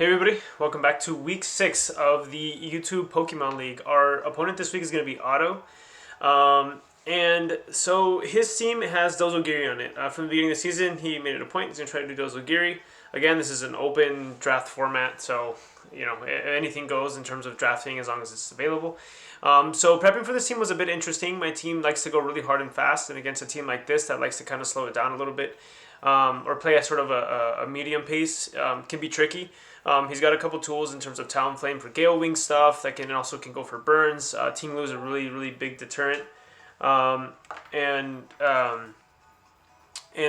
Hey everybody, welcome back to week 6 of the YouTube Pokemon League. Our opponent this week is going to be Otto. And so his team has Dozogiri on it. From the beginning of the season, he made it a point. He's going to try to do Dozogiri. Again, this is an open draft format, so anything goes in terms of drafting as long as it's available. So prepping for this team was a bit interesting. My team likes to go really hard and fast, and against a team like this that likes to kind of slow it down a little bit, or play at sort of a medium pace, can be tricky. He's got a couple tools in terms of Talonflame for Gale Wing stuff that can go for burns. Ting Lu is a really big deterrent, and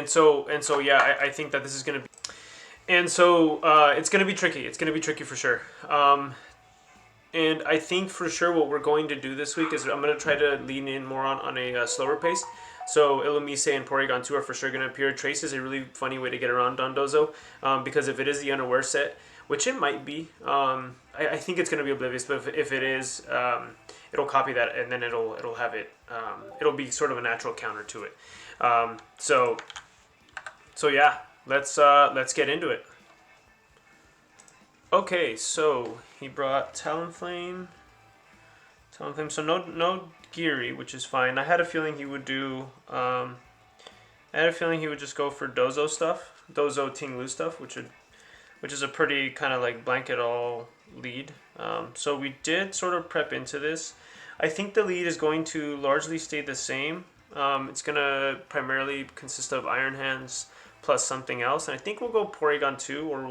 so yeah, I think that this is gonna be, and so it's gonna be tricky. It's gonna be tricky for sure. And I think for sure what we're going to do this week is I'm gonna try to lean in more on a slower pace. So Illumise and Porygon 2 are for sure going to appear. Trace is a really funny way to get around Dondozo, because if it is the Unaware set, which it might be, I think it's going to be Oblivious, but if it is, it'll copy that and then it'll have it, it'll be sort of a natural counter to it. So yeah, let's get into it. Okay, so he brought Talonflame, so no Geary, which is fine. I had a feeling he would do. I had a feeling he would just go for Dozo stuff, Dozo Ting Lu stuff, which is a pretty kind of like blanket all lead. So we did sort of prep into this. I think the lead is going to largely stay the same. It's gonna primarily consist of Iron Hands plus something else, and I think we'll go Porygon 2, or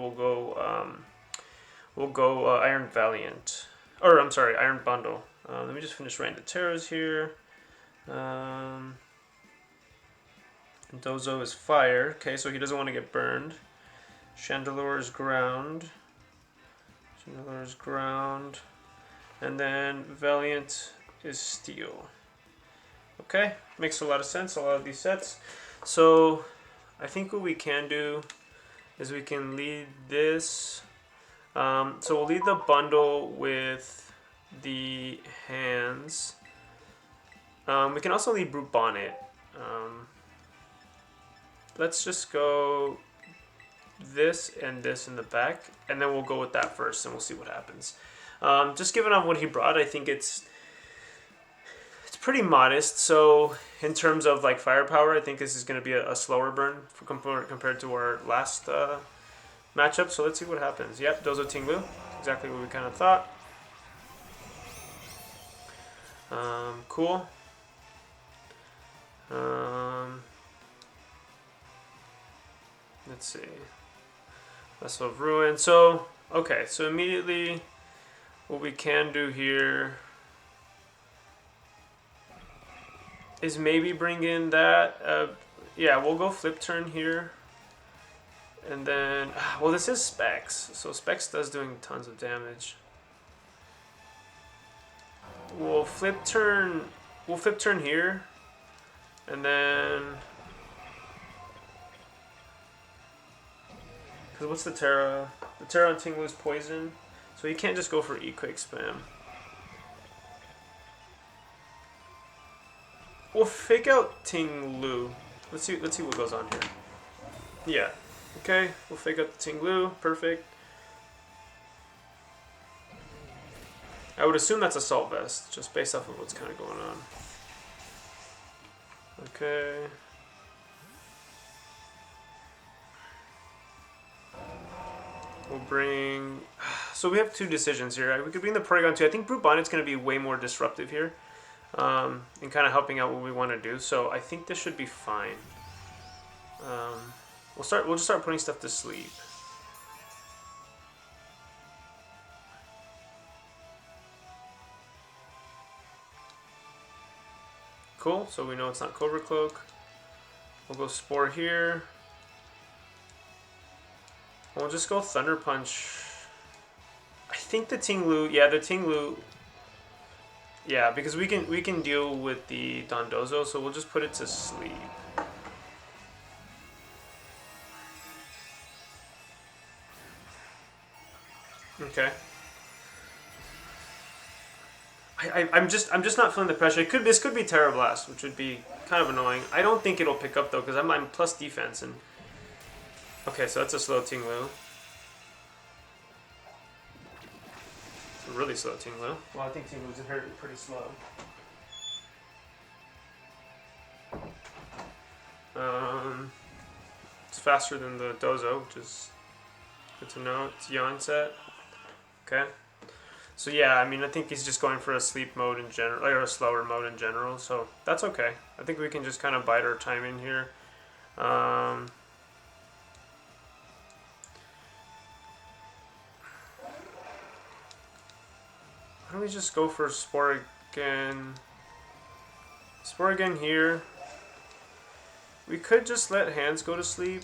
we'll go Iron Valiant, or I'm sorry, Iron Bundle. Let me just finish writing the Terras here. Dozo is fire. Okay, so he doesn't want to get burned. Chandelure is ground. Chandelure is ground. And then Valiant is steel. Okay, makes a lot of sense, a lot of these sets. So I think what we can do is we can lead this. So we'll lead the bundle with the hands. We can also lead Brute Bonnet. Let's just go this and this in the back, and then we'll go with that first, and we'll see what happens. Just given on what he brought, I think it's pretty modest. So in terms of like firepower, I think this is going to be a slower burn compared to our last matchup. So let's see what happens. Yep, Dozo Ting Lu, exactly what we kind of thought. Cool. Let's see. Vessel of Ruin. So, okay, so immediately what we can do here is maybe bring in that. Yeah, we'll go flip turn here. And then, well, this is Specs. So Specs does doing tons of damage. We'll flip turn here, and then, because what's the Terra? The Terra on Ting Lu's poison, so you can't just go for E-Quick spam. We'll fake out Ting Lu. Let's see what goes on here. Yeah. Okay, we'll fake out the Ting Lu. Perfect. I would assume that's Assault Vest, just based off of what's kind of going on. Okay. We'll bring... So we have two decisions here. We could bring the Porygon 2. I think Brute Bonnet's going to be way more disruptive here, in kind of helping out what we want to do. So I think this should be fine. We'll just start putting stuff to sleep. Cool, so we know it's not Cobra Cloak. We'll go Spore here. We'll just go Thunder Punch. I think the Ting Lu, yeah, the Ting Lu, yeah, because we can deal with the Dondozo, so we'll just put it to sleep. Okay. I'm just not feeling the pressure. This could be Terra Blast, which would be kind of annoying. I don't think it'll pick up though, because I'm plus defense, and okay, so that's a slow Ting Lu. It's a really slow Tinglu. Well, I think Tinglu's inherently pretty slow. It's faster than the Dozo, which is good to know. It's Yawn set. Okay. So yeah, I mean, I think he's just going for a sleep mode in general, or a slower mode in general. So that's okay. I think we can just kind of bide our time in here. Why don't we just go for Spore again? Spore again here. We could just let hands go to sleep.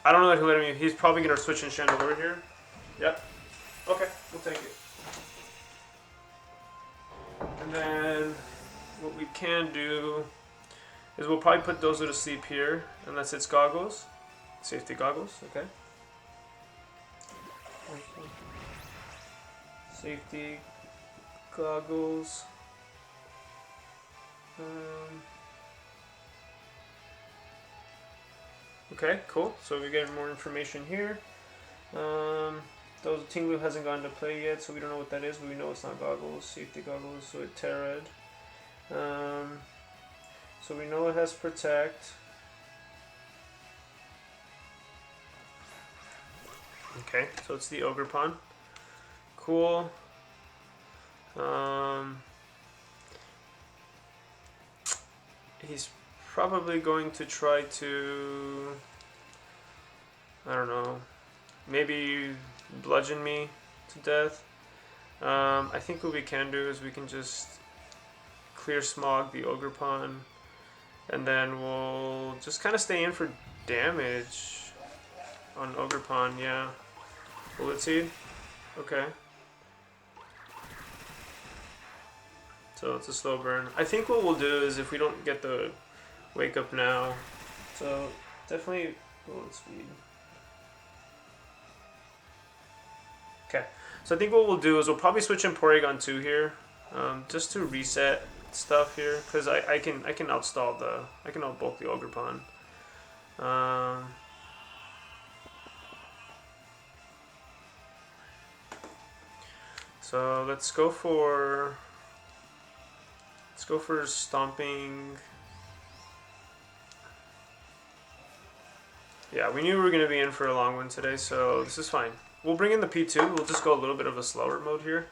I don't know that he'll let him. He's probably going to switch in Chandelier here. Yep. Okay, we'll take it. And then what we can do is we'll probably put Dozo to sleep here, unless it's goggles. Safety goggles, okay. Safety goggles. Okay, cool. So we're getting more information here. Tinglu hasn't gone to play yet, so we don't know what that is, but we know it's not goggles. Safety goggles, so it Terra'd. So we know it has Protect. Okay, so it's the Ogre Pawn. Cool. He's probably going to try to, I don't know, maybe bludgeon me to death. I think what we can do is we can just clear Smog the Ogre Pawn, and then we'll just kind of stay in for damage on Ogre Pawn, yeah. Bullet Seed? Okay. So it's a slow burn. I think what we'll do is if we don't get the Wake Up now, so definitely Bullet Speed. Okay, so I think what we'll do is we'll probably switch in Porygon 2 here, just to reset stuff here, because I can outstall the, I can outbulk the Ogre Pawn. So let's go for Stomping. Yeah, we knew we were going to be in for a long one today, so this is fine. We'll bring in the P2. We'll just go a little bit of a slower mode here.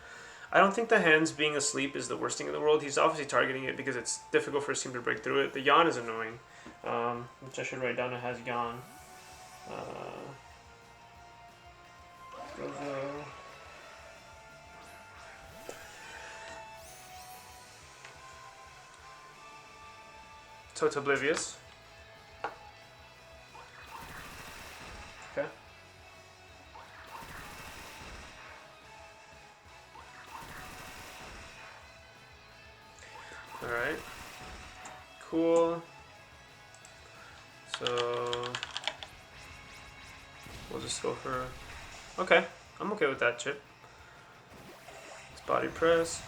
I don't think the hands being asleep is the worst thing in the world. He's obviously targeting it because it's difficult for his team to break through it. The Yawn is annoying, which I should write down. It has Yawn. So it's Oblivious. Okay. Alright. Cool. So we'll just go for, okay, I'm okay with that chip. It's Body Press.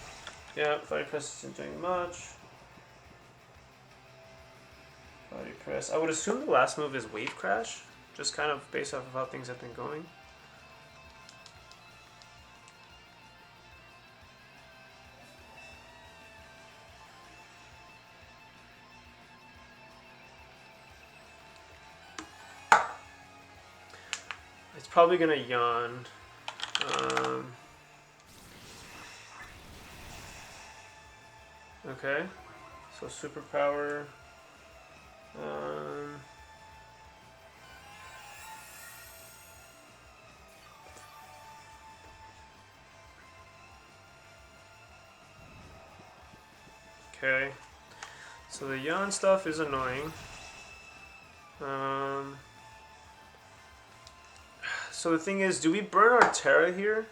Yeah, Body Press isn't doing much. Body Press. I would assume the last move is Wave Crash, just kind of based off of how things have been going. It's probably gonna Yawn. Okay, so Superpower. Okay, so the Yawn stuff is annoying. So the thing is, do we burn our Terra here?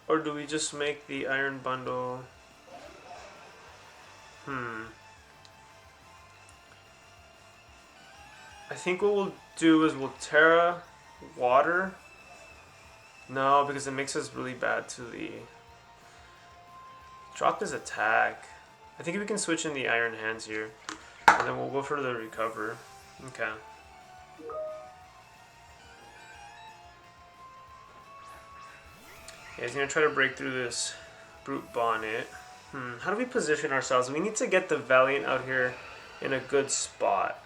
Or do we just make the Iron Bundle? I think what we'll do is we'll Terra Water. No, because it makes us really bad to the... Drop his attack. I think we can switch in the Iron Hands here. And then we'll go for the recover. Okay. Yeah, he's going to try to break through this Brute Bonnet. How do we position ourselves? We need to get the Valiant out here in a good spot.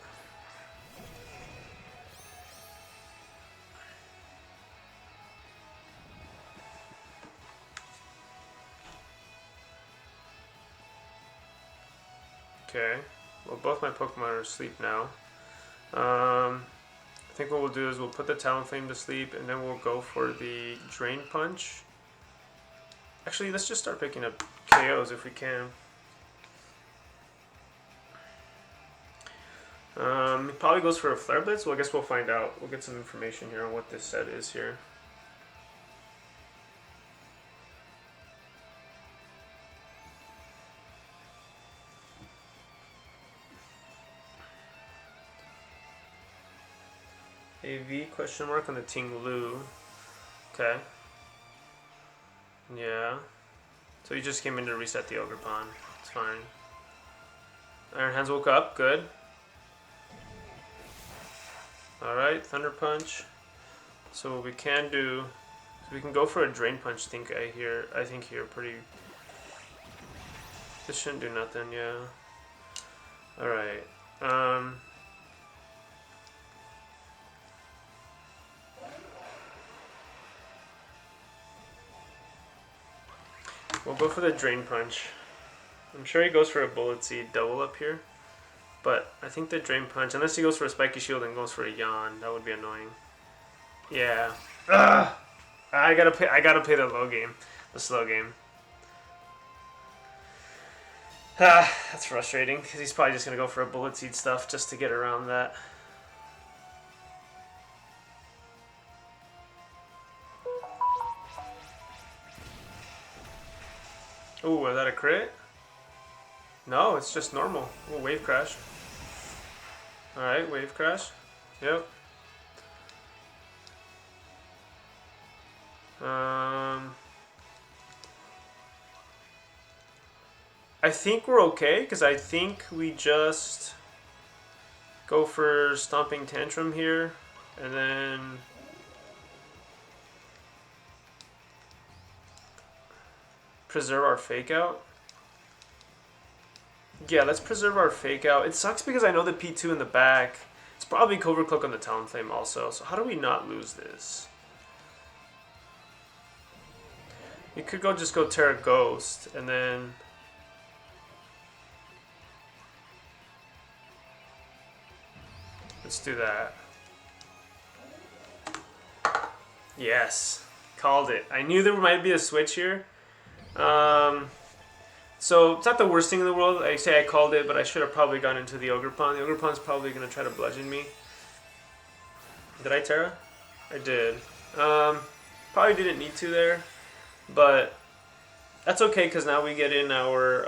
Okay. Well, both my Pokemon are asleep now. I think what we'll do is we'll put the Talonflame to sleep, and then we'll go for the Drain Punch. Actually, let's just start picking up KOs if we can. He probably goes for a Flare Blitz. Well, I guess we'll find out. We'll get some information here on what this set is here. AV question mark on the Tinglu. Okay. Yeah. So he just came in to reset the Ogerpon. It's fine. Iron Hands woke up. Good. Alright, Thunder Punch. So what we can do is we can go for a Drain Punch, I think here pretty. This shouldn't do nothing, yeah. Alright. We'll go for the Drain Punch. I'm sure he goes for a Bullet Seed double up here. But I think the Drain Punch, unless he goes for a Spiky Shield and goes for a Yawn, that would be annoying. Yeah. Ugh! I gotta play the low game. The slow game. That's frustrating, because he's probably just gonna go for a Bullet Seed stuff just to get around that. Ooh, is that a crit? No, it's just normal. Ooh, Wave Crash. Alright, Wave Crash. Yep. I think we're okay, because I think we just go for Stomping Tantrum here, and then preserve our Fake Out. Yeah, let's preserve our Fake Out. It sucks because I know the P2 in the back. It's probably Covert Cloak on the Talonflame also, so how do we not lose this? We could just go Terra Ghost, and then let's do that. Yes, called it. I knew there might be a switch here. So it's not the worst thing in the world. I say I called it, but I should have probably gone into the Ogerpon. The Ogerpon's probably going to try to bludgeon me. Did I Terra? I did. Probably didn't need to there, but that's okay because now we get in our.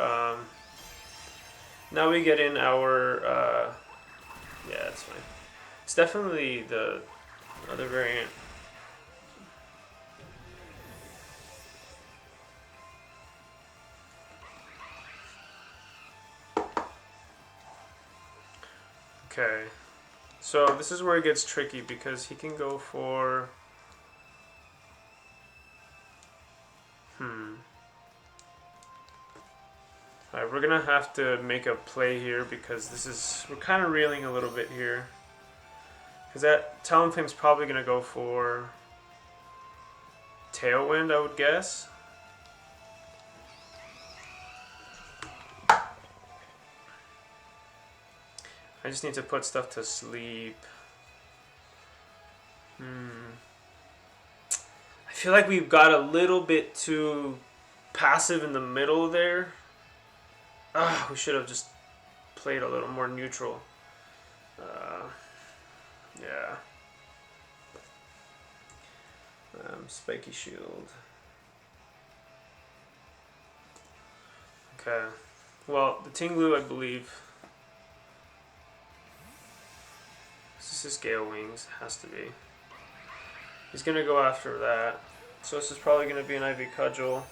Yeah, it's fine. It's definitely the other variant. Okay, so this is where it gets tricky because he can go for Alright, we're gonna have to make a play here because we're kind of reeling a little bit here. Because that Talonflame's probably gonna go for Tailwind, I would guess. I just need to put stuff to sleep. I feel like we've got a little bit too passive in the middle there. We should have just played a little more neutral. Yeah. Spiky Shield. Okay. Well, the Tinglu, I believe. This is Gale Wings, has to be. He's gonna go after that. So this is probably gonna be an Ivy Cudgel.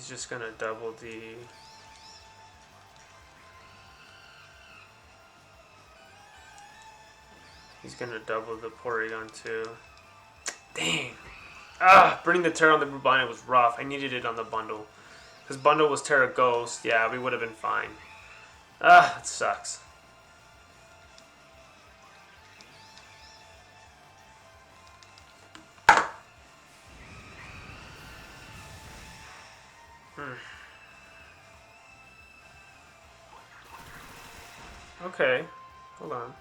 He's just gonna double the... He's gonna double the Porygon too. Dang! Ah! Burning the Terra on the Rubina was rough. I needed it on the bundle. Because bundle was Terra Ghost. Yeah, we would have been fine. Ah, that sucks. Okay, hold on.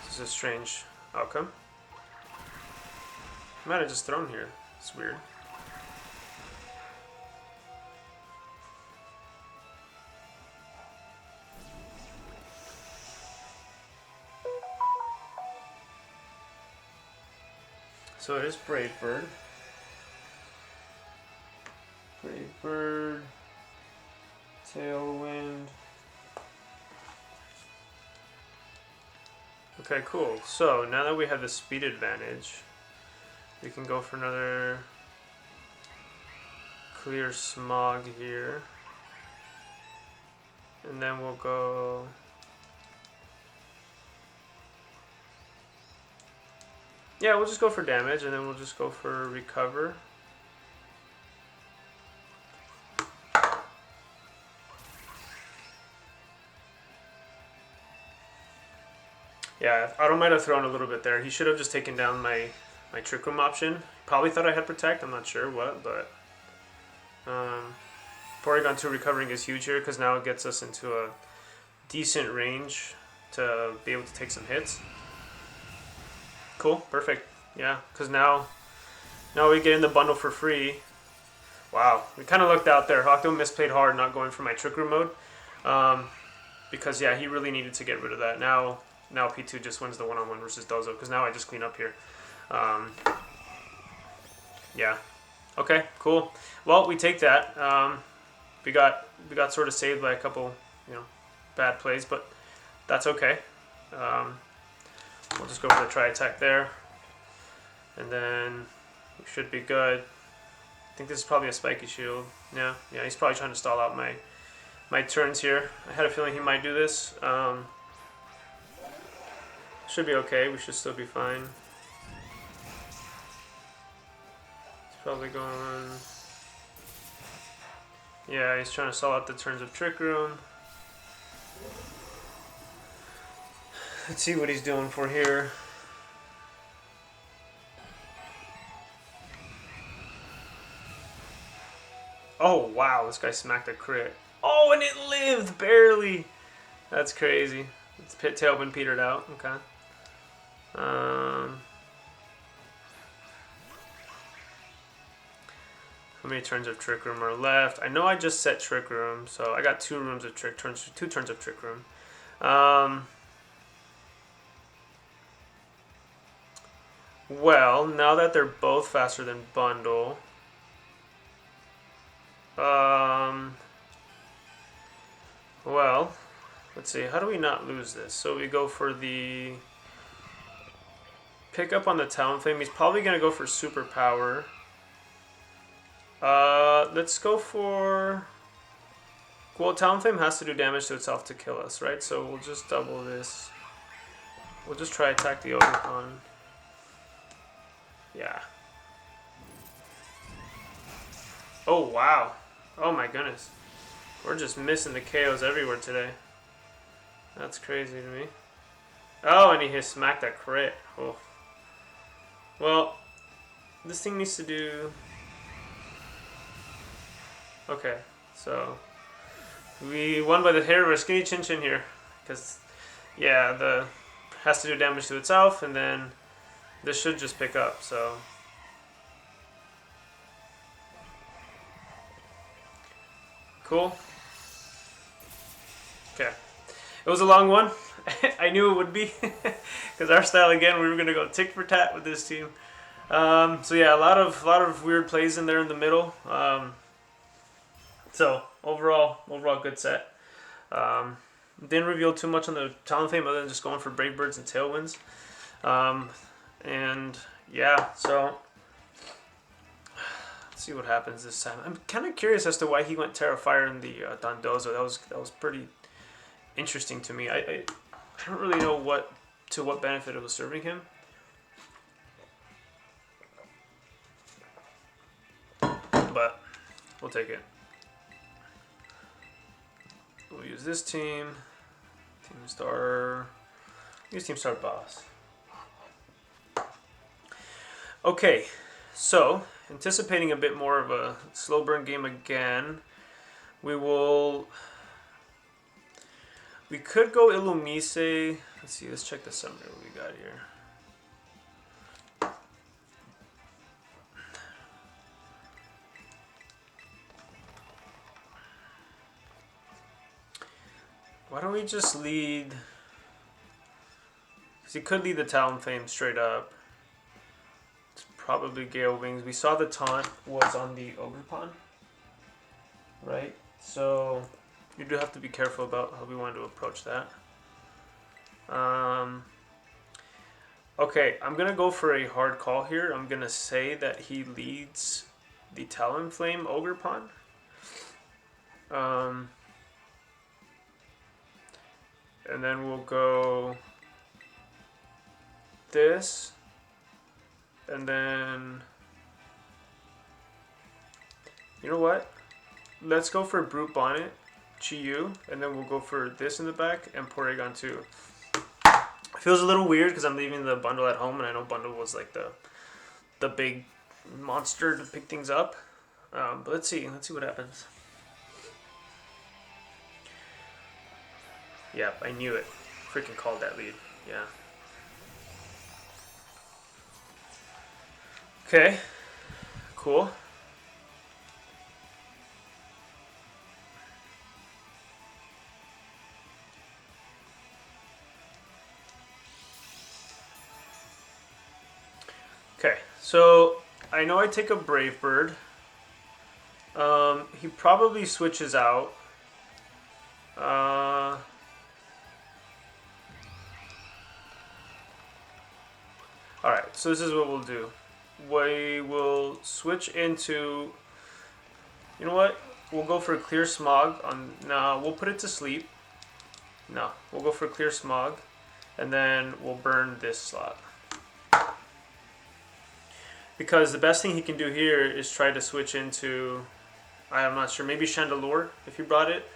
This is a strange outcome. I might have just thrown here. It's weird. So it is Brave Bird. Brave Bird. Tailwind. Okay, cool. So now that we have the speed advantage, we can go for another clear smog here. And then we'll go... Yeah, we'll just go for damage, and then we'll just go for recover. Yeah, Auto might have thrown a little bit there. He should have just taken down my Trick Room option. Probably thought I had Protect, I'm not sure what, but... Porygon 2 recovering is huge here, because now it gets us into a decent range to be able to take some hits. Cool, perfect. Yeah, because now we get in the bundle for free. Wow, we kind of lucked out there. Octo misplayed hard not going for my Trick Room mode. Because, yeah, he really needed to get rid of that. Now P2 just wins the one-on-one versus Dozo, because now I just clean up here. Yeah. Okay, cool. Well, we take that. We got sort of saved by a couple, bad plays, but that's okay. We'll just go for the tri-attack there. And then we should be good. I think this is probably a spiky shield. Yeah, he's probably trying to stall out my turns here. I had a feeling he might do this. Should be okay. We should still be fine. He's probably going... Yeah, he's trying to stall out the turns of Trick Room. Let's see what he's doing for here. Oh, wow. This guy smacked a crit. Oh, and it lived! Barely! That's crazy. Its pit tailwind petered out. Okay. How many turns of Trick Room are left? I know I just set Trick Room, so I got two turns of Trick Room. Well, now that they're both faster than Bundle, well, let's see. How do we not lose this? So we go for the pick up on the Talonflame. He's probably gonna go for Superpower. Let's go for... Well, Talonflame has to do damage to itself to kill us, right? So we'll just double this. We'll just try attack the Otakon. Yeah. Oh, wow. Oh my goodness. We're just missing the KOs everywhere today. That's crazy to me. Oh, and he hit smacked that crit. Oh. Well, this thing needs to do... Okay, so we won by the hair of our skinny chin chin here, because yeah, the has to do damage to itself, and then this should just pick up. So cool. Okay, it was a long one. I knew it would be, because our style again, we were gonna go tick for tat with this team. So yeah, a lot of weird plays in there in the middle. So overall good set. Didn't reveal too much on the Talonflame other than just going for Brave Birds and Tailwinds. And yeah, so let's see what happens this time. I'm kind of curious as to why he went Terra Fire in the Dondozo. That was pretty interesting to me. I don't really know what benefit it was serving him. But we'll take it. We'll use this team. Team Star. Use Team Star Boss. Okay, so anticipating a bit more of a slow burn game again, we could go Illumise. Let's see, let's check the summary what we got here. Why don't we just lead? Because he could lead the Talonflame straight up. It's probably Gale Wings. We saw the taunt was on the Ogre Pawn, right? So you do have to be careful about how we want to approach that. Okay, I'm going to go for a hard call here. I'm going to say that he leads the Talonflame Ogre Pawn. And then we'll go this. And then, you know what? Let's go for Brute Bonnet, Chi-Yu, and then we'll go for this in the back and Porygon 2. It feels a little weird because I'm leaving the bundle at home, and I know bundle was like the big monster to pick things up. But let's see what happens. Yeah, I knew it. Freaking called that lead. Yeah. Okay. Cool. Okay, so I know I take a Brave Bird. He probably switches out. Alright, so this is what we'll do. We will switch into... You know what? We'll go for Clear Smog. No, we'll put it to sleep. No, we'll go for Clear Smog. And then we'll burn this slot. Because the best thing he can do here is try to switch into... I'm not sure. Maybe Chandelure, if he brought it.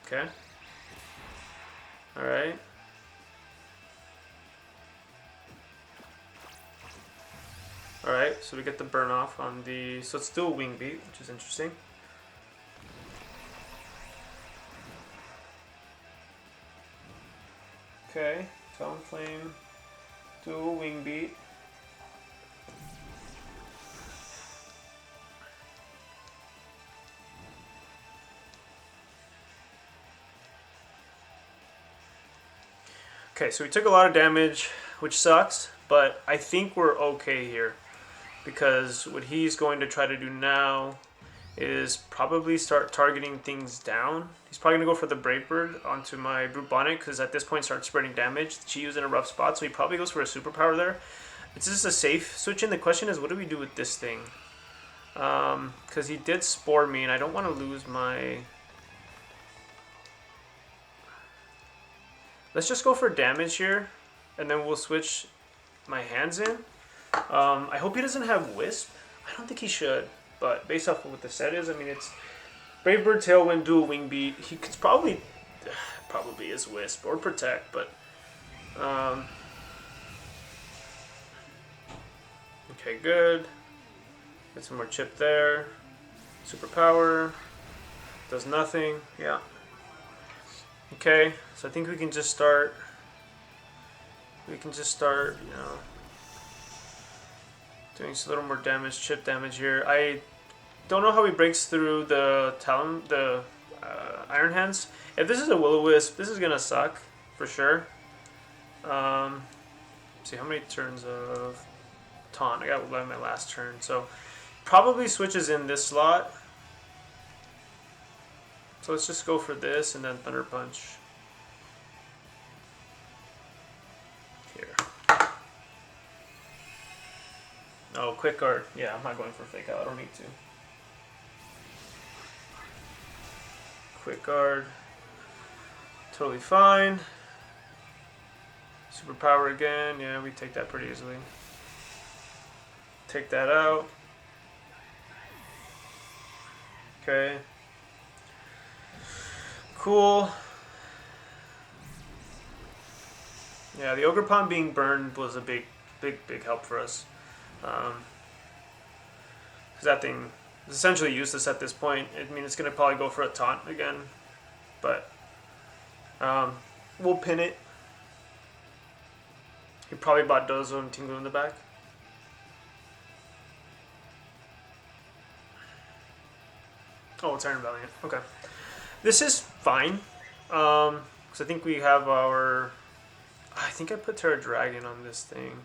Okay. Alright. Alright, so we get the burn off on the... So it's still a Wing Beat, which is interesting. Okay, Talonflame, dual Wing Beat. Okay, so we took a lot of damage, which sucks, but I think we're okay here. Because what he's going to try to do now is probably start targeting things down. He's probably going to go for the Brave Bird onto my Brute Bonnet, because at this point starts spreading damage. Chi-Yu's in a rough spot, so he probably goes for a superpower there. It's just a safe switch in. The question is, what do we do with this thing? Because he did Spore me, and I don't want to lose my... Let's just go for damage here, and then we'll switch my hands in. I hope he doesn't have Wisp. I don't think he should, but based off of what the set is, I mean, it's Brave Bird, Tailwind, dual Wing Beat. He could probably is Wisp or Protect, but okay, good. Get some more chip there. Superpower does nothing. Yeah. Okay, so I think we can just start. You know, doing a little more damage, chip damage here. I don't know how he breaks through the Iron Hands. If this is a Will-O-Wisp, this is gonna suck for sure. Let's see how many turns of taunt. I got my last turn, so probably switches in this slot. So let's just go for this and then Thunder Punch. Here. quick guard. Yeah, I'm not going for fake out. I don't need to. Quick guard. Totally fine. Superpower again. Yeah, we take that pretty easily. Take that out. Okay. Cool. Yeah, the Ogre Pawn being burned was a big help for us. Because that thing is essentially useless at this point. I mean, it's going to probably go for a taunt again. But we'll pin it. He probably bought Dozo and Tinglu in the back. Oh, it's Iron Valiant. Okay. This is fine. Because I think we have our... I think I put Terra Dragon on this thing.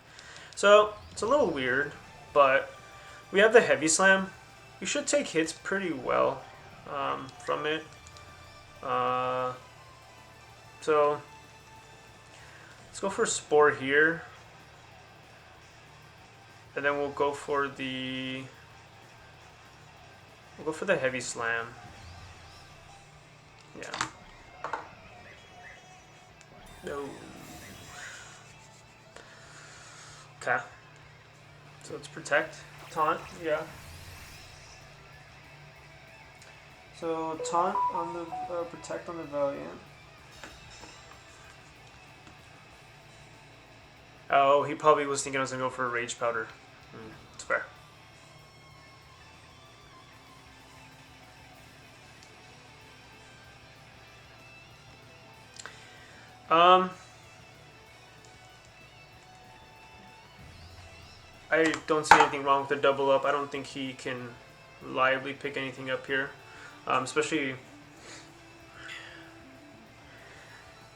So, it's a little weird, but we have the Heavy Slam. We should take hits pretty well from it. So, let's go for Spore here. And then we'll go for the... We'll go for the Heavy Slam. Yeah. No. Okay. So let's protect. Taunt, yeah. So taunt on the protect on the Valiant. Oh, he probably was thinking I was gonna go for a Rage Powder. It's fair. I don't see anything wrong with the double up. I don't think he can reliably pick anything up here. Especially...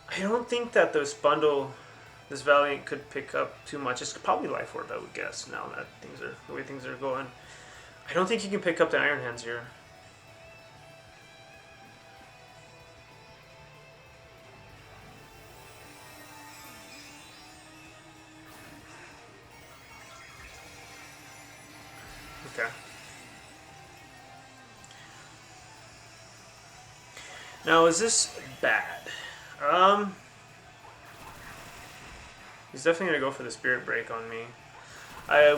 I don't think that this bundle, this Valiant could pick up too much. It's probably Life Orb, I would guess, now that things are the way things are going. I don't think he can pick up the Iron Hands here. Okay. Now, is this bad? He's definitely gonna go for the Spirit Break on me.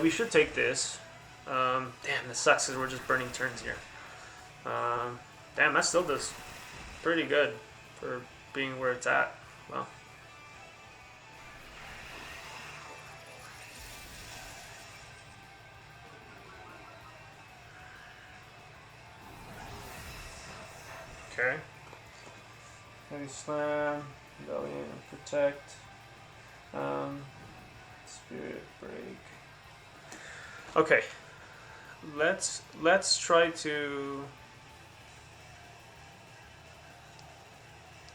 We should take this. Damn, this sucks because we're just burning turns here. Damn, that still does pretty good for being where it's at. Well. Okay. Heavy Slam, Valiant, Protect, Spirit Break. Okay, let's try to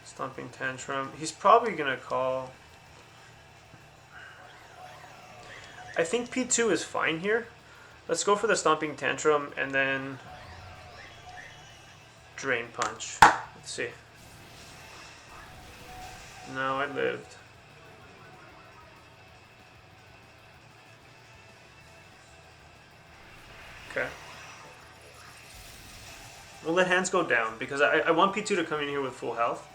Stomping Tantrum. He's probably gonna call. I think P2 is fine here. Let's go for the Stomping Tantrum and then Drain Punch. Let's see. No, I lived. Okay. We'll let hands go down because I want P2 to come in here with full health.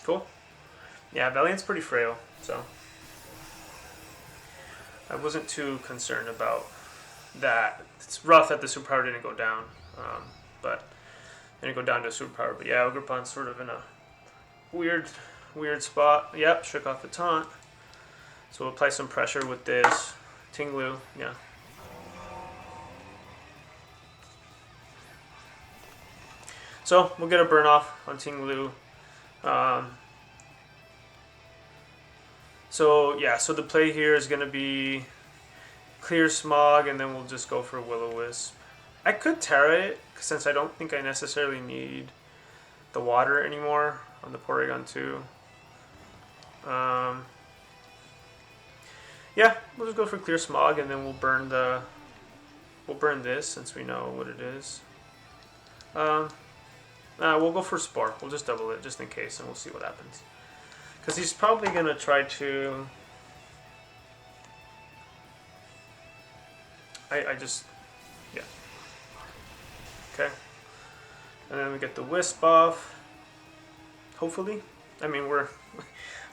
Cool. Yeah, Valiant's pretty frail, so I wasn't too concerned about that. It's rough that the superpower didn't go down, but didn't go down to a superpower. But yeah, Ogre Pawn's sort of in a weird spot. Yep, shook off the taunt. So we'll apply some pressure with this. Tinglu, yeah. So we'll get a burn off on Tinglu. So yeah, so the play here is going to be Clear Smog, and then we'll just go for Will-O-Wisp. I could Terra it, since I don't think I necessarily need the water anymore on the Porygon 2. Yeah, we'll just go for Clear Smog, and then we'll burn this since we know what it is. We'll go for Spore. We'll just double it just in case, and we'll see what happens. Because he's probably going to try to... I just... Yeah. Okay. And then we get the Wisp off. Hopefully. I mean, we're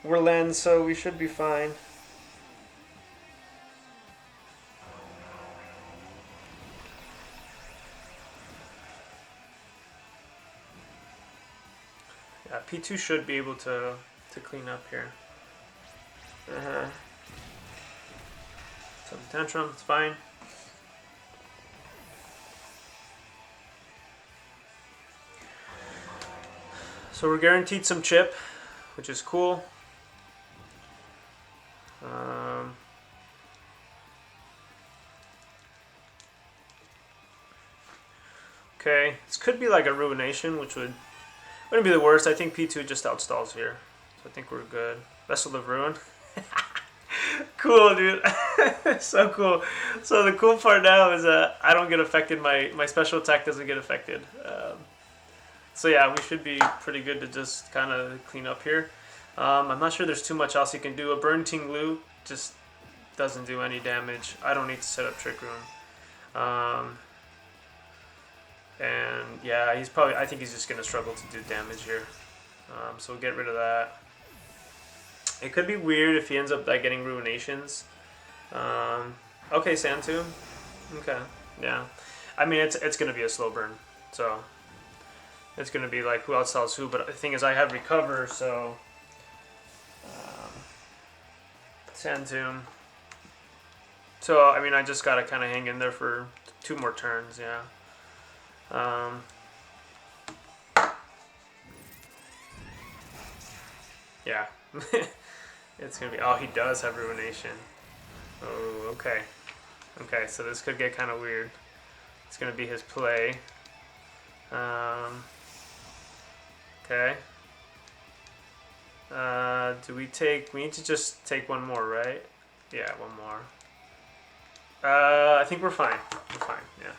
lens, so we should be fine. Yeah, P2 should be able to clean up here. Some tantrum, it's fine. So we're guaranteed some chip, which is cool. Okay, this could be like a Ruination, which wouldn't be the worst. I think P2 just outstalls here, so I think we're good. Vessel of Ruin. Cool, dude. So cool. So the cool part now is I don't get affected. My special attack doesn't get affected. So yeah, we should be pretty good to just kind of clean up here. I'm not sure there's too much else you can do. A Burn Tinglu just doesn't do any damage. I don't need to set up Trick Rune. And yeah, I think he's just going to struggle to do damage here. So we'll get rid of that. It could be weird if he ends up like getting Ruinations. Okay, Sand Tomb. Okay, yeah. I mean, it's going to be a slow burn, so it's going to be like who outstyles who. But the thing is, I have Recover, so Sand Tomb. So I mean, I just got to kind of hang in there for 2 more turns, yeah. Yeah. It's gonna be. Oh, he does have Ruination. Oh, okay. Okay, so this could get kind of weird. It's gonna be his play. Okay. Do we take? We need to just take one more, right? Yeah, one more. I think we're fine. We're fine. Yeah.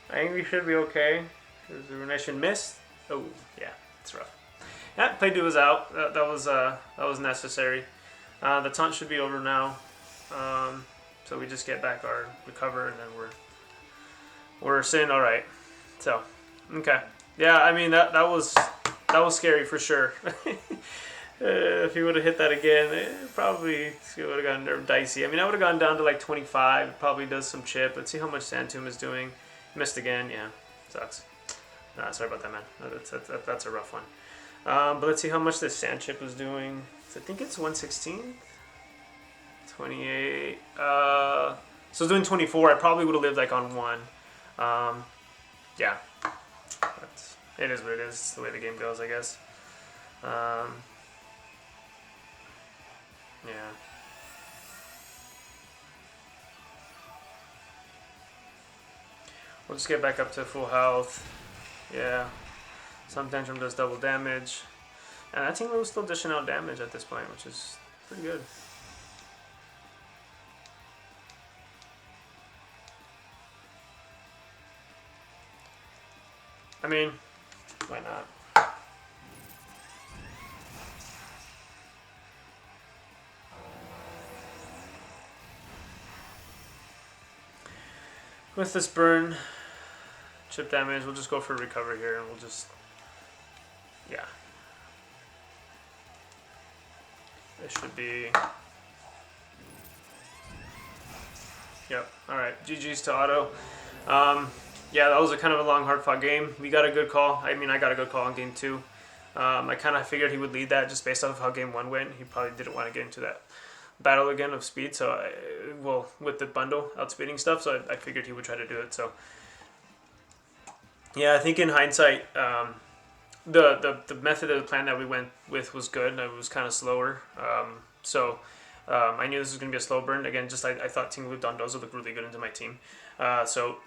I think we should be okay. There's a Ruination missed. Oh, yeah, it's rough. Yeah, play do was out. That was necessary. The taunt should be over now. So we just get back our Recover, and then we're sitting all right. So, okay. Yeah, I mean that was scary for sure. If he would have hit that again, it probably would have gotten nerve dicey. I mean, I would have gone down to like 25. It probably does some chip. Let's see how much Sand Tomb is doing. Missed again. Yeah, sucks. Nah, sorry about that, man. That's a rough one. But let's see how much this Sand Chip is doing. So I think it's 116. 28. So it's doing 24. I probably would have lived like on 1. Yeah. It is what it is. It's the way the game goes, I guess. Yeah. We'll just get back up to full health. Yeah. Some Tantrum does double damage. And I think we're still dishing out damage at this point, which is pretty good. I mean, why not? With this burn, chip damage, we'll just go for Recover here, and we'll just, yeah. It should be, yep, alright, GG's to Auto. Yeah, that was a kind of a long, hard-fought game. We got a good call. I mean, I got a good call on game 2. I kind of figured he would lead that just based off of how game 1 went. He probably didn't want to get into that battle again of speed, so well, with the bundle outspeeding stuff, so I figured he would try to do it. So yeah, I think in hindsight, the method of the plan that we went with was good. It was kind of slower, so I knew this was going to be a slow burn. Again, just I thought Tinglu Dondozo looked really good into my team, so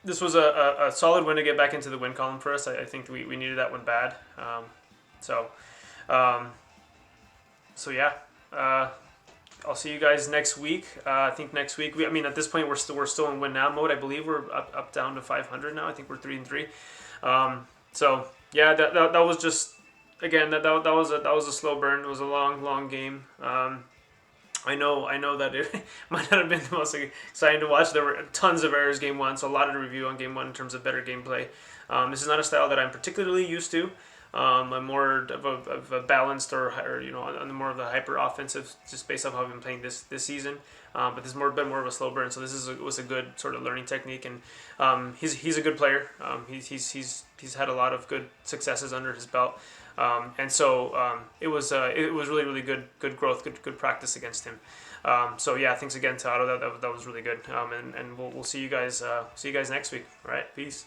this was a solid win to get back into the win column for us. I think we needed that one bad. So yeah. I'll see you guys next week. I think next week. I mean, at this point, we're still in win now mode. I believe we're up down to 500 now. I think we're 3-3. So yeah, that was just again that was a slow burn. It was a long game. I know that it might not have been the most exciting to watch. There were tons of errors game one, so a lot of review on game one in terms of better gameplay. This is not a style that I'm particularly used to. I'm more of a balanced or on the more of the hyper offensive, just based off how I've been playing this season. But this has been more of a slow burn, so was a good sort of learning technique, and he's a good player. He's had a lot of good successes under his belt, and so it was really good growth, good practice against him. So yeah, thanks again to Otto. That was really good. And we'll see you guys next week. All right, peace.